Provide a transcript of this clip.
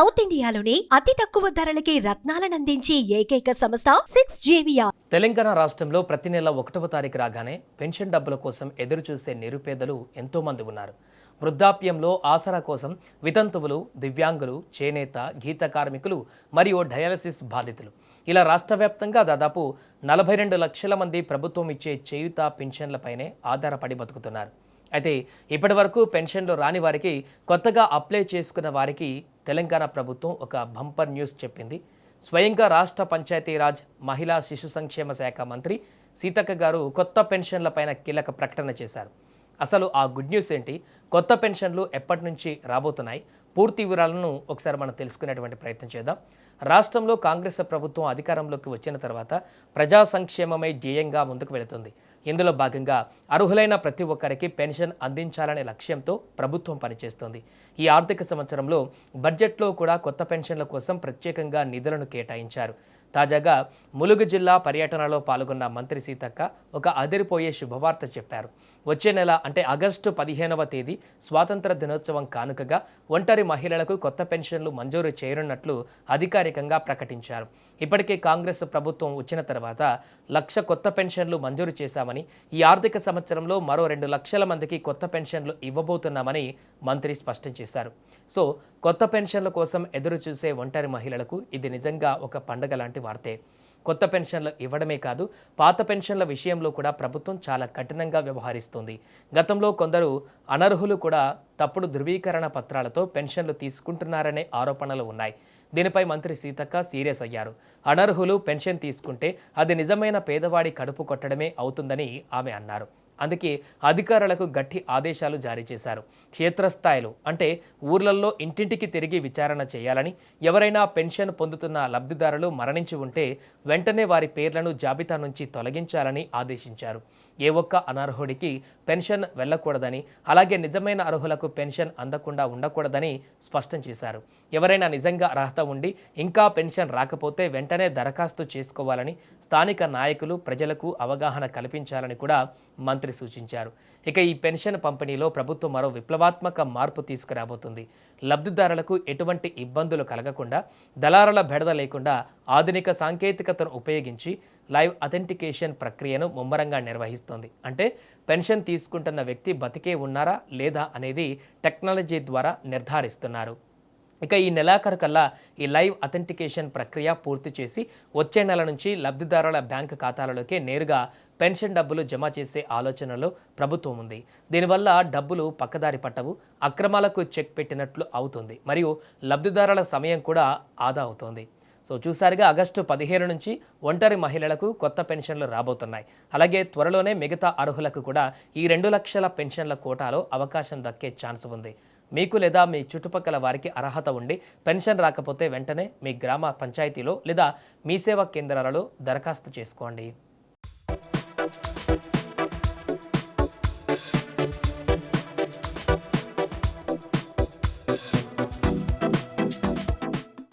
South ఇండియాలోని అతి తక్కువ ధరలకి రత్నాలనందించే ఏకైక సంస్థ 6JVR. తెలంగాణ రాష్ట్రంలో ప్రతి నెల 1వ తారీఖు రాగానే పెన్షన్ డబ్బుల కోసం ఎదురు చూసే నిరుపేదలు ఎంతో మంది ఉన్నారు. వృద్ధాప్యంలో ఆసరా కోసం వితంతువులు, దివ్యాంగులు, చేనేత, గీత కార్మికులు మరియు డయాలసిస్ బాధితులు ఇలా రాష్ట్ర వ్యాప్తంగా దాదాపు 42 లక్షల మంది ప్రభుత్వం ఇచ్చే చేయూత పెన్షన్లపైనే ఆధారపడి బతుకుతున్నారు. అయితే ఇప్పటి వరకు పెన్షన్లు రాని వారికి, కొత్తగా అప్లై చేసుకున్న వారికి తెలంగాణ ప్రభుత్వం ఒక బంపర్ న్యూస్ చెప్పింది. స్వయంగా రాష్ట్ర పంచాయతీరాజ్, మహిళా శిశు సంక్షేమ శాఖ మంత్రి సీతక్క గారు కొత్త పెన్షన్లపైన కీలక ప్రకటన చేశారు. అసలు ఆ గుడ్ న్యూస్ ఏంటి, కొత్త పెన్షన్లు ఎప్పటి నుంచి రాబోతున్నాయి, పూర్తి వివరాలను ఒకసారి మనం తెలుసుకునేటువంటి ప్రయత్నం చేద్దాం. రాష్ట్రంలో కాంగ్రెస్ ప్రభుత్వం అధికారంలోకి వచ్చిన తర్వాత ప్రజా సంక్షేమమే ధ్యేయంగా ముందుకు వెళుతుంది. ఇందులో భాగంగా అర్హులైన ప్రతి ఒక్కరికి పెన్షన్ అందించాలనే లక్ష్యంతో ప్రభుత్వం పనిచేస్తుంది. ఈ ఆర్థిక సంవత్సరంలో బడ్జెట్లో కూడా కొత్త పెన్షన్ల కోసం ప్రత్యేకంగా నిధులను కేటాయించారు. తాజాగా ములుగు జిల్లా పర్యటనలో పాల్గొన్న మంత్రి సీతక్క ఒక అదిరిపోయే శుభవార్త చెప్పారు. వచ్చే నెల అంటే ఆగస్టు 15వ తేదీ స్వాతంత్ర దినోత్సవం కానుకగా ఒంటరి మహిళలకు కొత్త పెన్షన్లు మంజూరు చేయనున్నట్లు అధికారికంగా ప్రకటించారు. ఇప్పటికే కాంగ్రెస్ ప్రభుత్వం వచ్చిన తర్వాత 1,00,000 కొత్త పెన్షన్లు మంజూరు చేశామని, ఈ ఆర్థిక సంవత్సరంలో మరో 2 లక్షల మందికి కొత్త పెన్షన్లు ఇవ్వబోతున్నామని మంత్రి స్పష్టం చేశారు. సో కొత్త పెన్షన్ల కోసం ఎదురు చూసే ఒంటరి మహిళలకు ఇది నిజంగా ఒక పండుగ లాంటి వార్తే. కొత్త పెన్షన్లు ఇవ్వడమే కాదు, పాత పెన్షన్ల విషయంలో కూడా ప్రభుత్వం చాలా కఠినంగా వ్యవహరిస్తుంది. గతంలో కొందరు అనర్హులు కూడా తప్పుడు ధృవీకరణ పత్రాలతో పెన్షన్లు తీసుకుంటున్నారనే ఆరోపణలు ఉన్నాయి. దీనిపై మంత్రి సీతక్క సీరియస్ అయ్యారు. అనర్హులు పెన్షన్ తీసుకుంటే అది నిజమైన పేదవాడి కడుపు కొట్టడమే అవుతుందని ఆమె అన్నారు. అందుకే అధికారులకు గట్టి ఆదేశాలు జారీ చేశారు. క్షేత్రస్థాయిలో అంటే ఊర్లలో ఇంటింటికి తిరిగి విచారణ చేయాలని, ఎవరైనా పెన్షన్ పొందుతున్న లబ్ధిదారులు మరణించి ఉంటే వెంటనే వారి పేర్లను జాబితా నుంచి తొలగించాలని ఆదేశించారు. ఏ ఒక్క అనర్హుడికి పెన్షన్ వెళ్ళకూడదని, అలాగే నిజమైన అర్హులకు పెన్షన్ అందకుండా ఉండకూడదని స్పష్టం చేశారు. ఎవరైనా నిజంగా అర్హత ఉండి ఇంకా పెన్షన్ రాకపోతే వెంటనే దరఖాస్తు చేసుకోవాలని స్థానిక నాయకులు ప్రజలకు అవగాహన కల్పించాలని కూడా మంత్రి సూచించారు. ఇక ఈ పెన్షన్ పంపిణీలో ప్రభుత్వం మరో విప్లవాత్మక మార్పు తీసుకురాబోతుంది. లబ్ధిదారులకు ఎటువంటి ఇబ్బందులు కలగకుండా, దళారుల బెడద లేకుండా ఆధునిక సాంకేతికతను ఉపయోగించి లైవ్ అథెంటికేషన్ ప్రక్రియను ముమ్మరంగా నిర్వహిస్తోంది. అంటే పెన్షన్ తీసుకుంటున్న వ్యక్తి బతికే ఉన్నారా లేదా అనేది టెక్నాలజీ ద్వారా నిర్ధారిస్తున్నారు. ఇక ఈ నెలాఖరు కల్లా ఈ లైవ్ అథెంటికేషన్ ప్రక్రియ పూర్తి చేసి వచ్చే నెల నుంచి లబ్ధిదారుల బ్యాంకు ఖాతాలలోకి నేరుగా పెన్షన్ డబ్బులు జమ చేసే ఆలోచనలో ప్రభుత్వం ఉంది. దీనివల్ల డబ్బులు పక్కదారి పట్టవు, అక్రమాలకు చెక్ పెట్టినట్లు అవుతుంది, మరియు లబ్ధిదారుల సమయం కూడా ఆదా అవుతుంది. సో చూసారుగా, ఆగస్టు 15 నుంచి ఒంటరి మహిళలకు కొత్త పెన్షన్లు రాబోతున్నాయి. అలాగే త్వరలోనే మిగతా అర్హులకు కూడా ఈ 2 లక్షల పెన్షన్ల కోటాలో అవకాశం దక్కే ఛాన్స్ ఉంది. మీకు లేదా మీ చుట్టుపక్కల వారికి అర్హత ఉండి పెన్షన్ రాకపోతే వెంటనే మీ గ్రామ పంచాయతీలో లేదా మీ సేవా కేంద్రాలలో దరఖాస్తు చేసుకోండి.